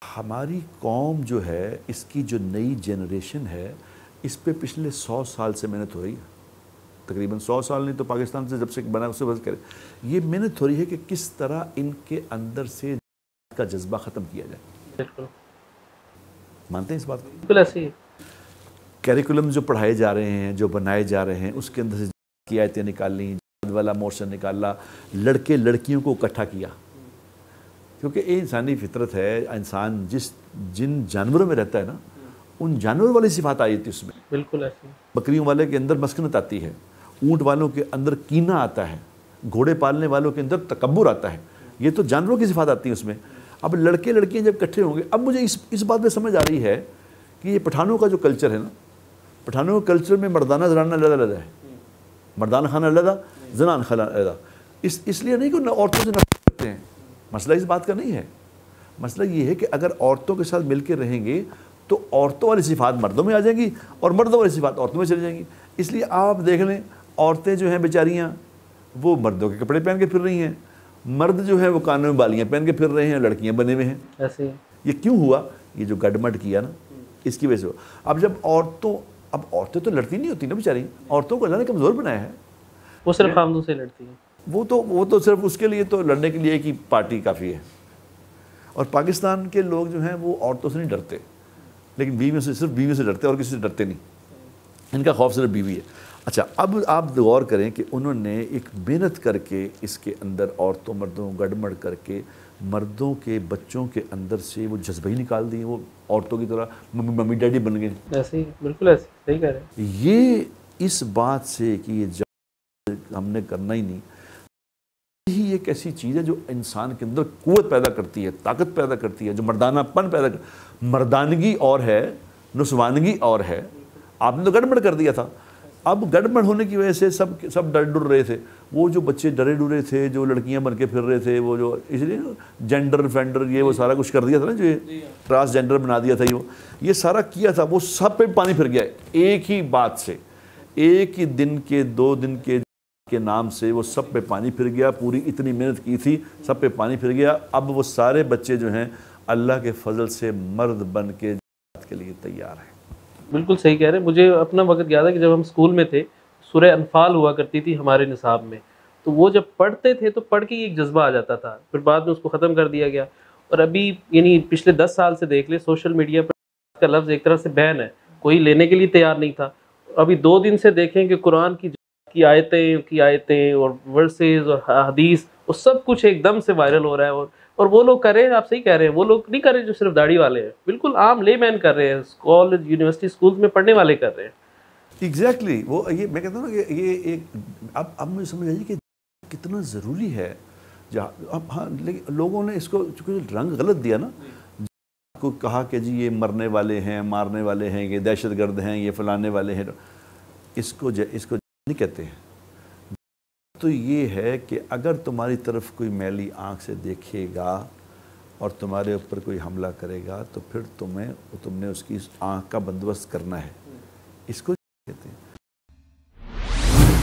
हमारी कौम जो है, इसकी जो नई जनरेशन है, इस पे पिछले 100 साल से मेहनत हो रही है। तकरीबन 100 साल नहीं तो पाकिस्तान से जब से बना उससे बस करें, ये मेहनत हो रही है कि किस तरह इनके अंदर से का जज्बा ख़त्म किया जाए। बिल्कुल मानते हैं इस बात को? बिल्कुल ऐसे ही। कैरिकुलम जो पढ़ाए जा रहे हैं, जो बनाए जा रहे हैं, उसके अंदर से की आयतें निकालनी, जिहाद वाला मोर्शन निकाला, लड़के लड़कियों को इकट्ठा किया, क्योंकि ये इंसानी फितरत है। इंसान जिन जानवरों में रहता है ना, उन जानवरों वाली सिफात आई थी उसमें। बिल्कुल ऐसे ही। बकरियों वाले के अंदर मस्कनत आती है, ऊँट वालों के अंदर कीना आता है, घोड़े पालने वालों के अंदर तकब्बुर आता है। ये तो जानवरों की सिफात आती है उसमें। अब लड़के लड़कियाँ जब इकट्ठे होंगे, अब मुझे इस बात में समझ आ रही है कि ये पठानों का जो कल्चर है ना, पठानों के कल्चर में मर्दाना जनाना अलग है, मर्दाना खाना अलग, जनान खाना अलग। इसलिए नहीं कि औरतों से नफरत करते हैं, मसला इस बात का नहीं है। मसला ये है कि अगर औरतों के साथ मिलकर रहेंगे तो औरतों वाली सिफात मर्दों में आ जाएंगी और मर्दों वाली सिफात औरतों में चली जाएंगी। इसलिए आप देख लें, औरतें जो हैं बेचारियाँ वो मर्दों के कपड़े पहन के फिर रही हैं, मर्द जो है वो कानों में बालियाँ पहन के फिर रहे हैं, लड़कियाँ बने हुए हैं। ऐसे ही। ये क्यों हुआ? ये जो गडमड किया ना, इसकी वजह से हुआ। अब जब औरतें तो लड़ती नहीं होती ना बेचारी, औरतों को अल्लाह ने कमज़ोर बनाया है। वो सिर्फ खामदों से लड़ती हैं। वो तो सिर्फ उसके लिए तो लड़ने के लिए एक ही पार्टी काफ़ी है। और पाकिस्तान के लोग जो हैं वो औरतों से नहीं डरते, लेकिन बीवियों से, सिर्फ बीवियों से डरते और किसी से डरते नहीं। इनका खौफ सिर्फ बीवी है। अच्छा, अब आप गौर करें कि उन्होंने एक मेहनत करके इसके अंदर औरतों मर्दों गड़मड़ करके मर्दों के बच्चों के अंदर से वो जज्बे ही निकाल दिए। वो औरतों की तरह मम्मी डैडी बन गए। ऐसे ही, बिल्कुल ऐसे, सही कह रहे हैं। ये इस बात से कि ये हमने करना ही नहीं, यही एक ऐसी चीज़ है जो इंसान के अंदर कुव्वत पैदा करती है, ताकत पैदा करती है, जो मर्दानापन पैदा कर। मर्दानगी और है, नुस्वानगी और है। आपने तो गड़बड़ कर दिया था। अब गड़बड़ होने की वजह से सब डर डर रहे थे। वो जो बच्चे डरे डुरे थे, जो लड़कियां बन के फिर रहे थे, वो जो इसलिए जेंडर फेंडर ये वो सारा कुछ कर दिया था ना, जो ट्रांसजेंडर बना दिया था, ये सारा किया था, वो सब पे पानी फिर गया एक ही बात से। एक ही दिन के 2 दिन के नाम से वो सब पे पानी फिर गया। पूरी इतनी मेहनत की थी, सब पे पानी फिर गया। अब वो सारे बच्चे जो हैं अल्लाह के फजल से मर्द बन के के लिए तैयार हैं। बिल्कुल सही कह रहे हैं। मुझे अपना वक्त याद है कि जब हम स्कूल में थे, सूरह अनफाल हुआ करती थी हमारे निसाब में, तो वो जब पढ़ते थे तो पढ़ के एक जज्बा आ जाता था, फिर बाद में उसको ख़त्म कर दिया गया। और अभी यानी पिछले 10 साल से देख ले, सोशल मीडिया पर का लफ्ज़ एक तरह से बैन है, कोई लेने के लिए तैयार नहीं था। अभी 2 दिन से देखें कि कुरान की आयतें और वर्सेस और हदीस, वो सब कुछ एकदम से वायरल हो रहा है। और वो लोग कर रहे हैं, आप सही कह रहे हैं, वो लोग नहीं कर रहे जो सिर्फ दाढ़ी वाले हैं, बिल्कुल आम लेमैन कर रहे हैं, कॉलेज यूनिवर्सिटी स्कूल्स में पढ़ने वाले कर रहे हैं। एग्जैक्टली वो ये मैं कहता हूँ ना कि ये एक अब मुझे समझ आइए कि कितना ज़रूरी है। जहाँ अब हाँ, लेकिन लोगों ने इसको चूँकि रंग गलत दिया ना, को कहा कि जी ये मरने वाले हैं, मारने वाले हैं, ये दहशतगर्द हैं, ये फलाने वाले हैं। इसको नहीं कहते हैं। तो ये है कि अगर तुम्हारी तरफ कोई मैली आँख से देखेगा और तुम्हारे ऊपर कोई हमला करेगा तो फिर तुमने उसकी आँख का बंदोबस्त करना है। इसको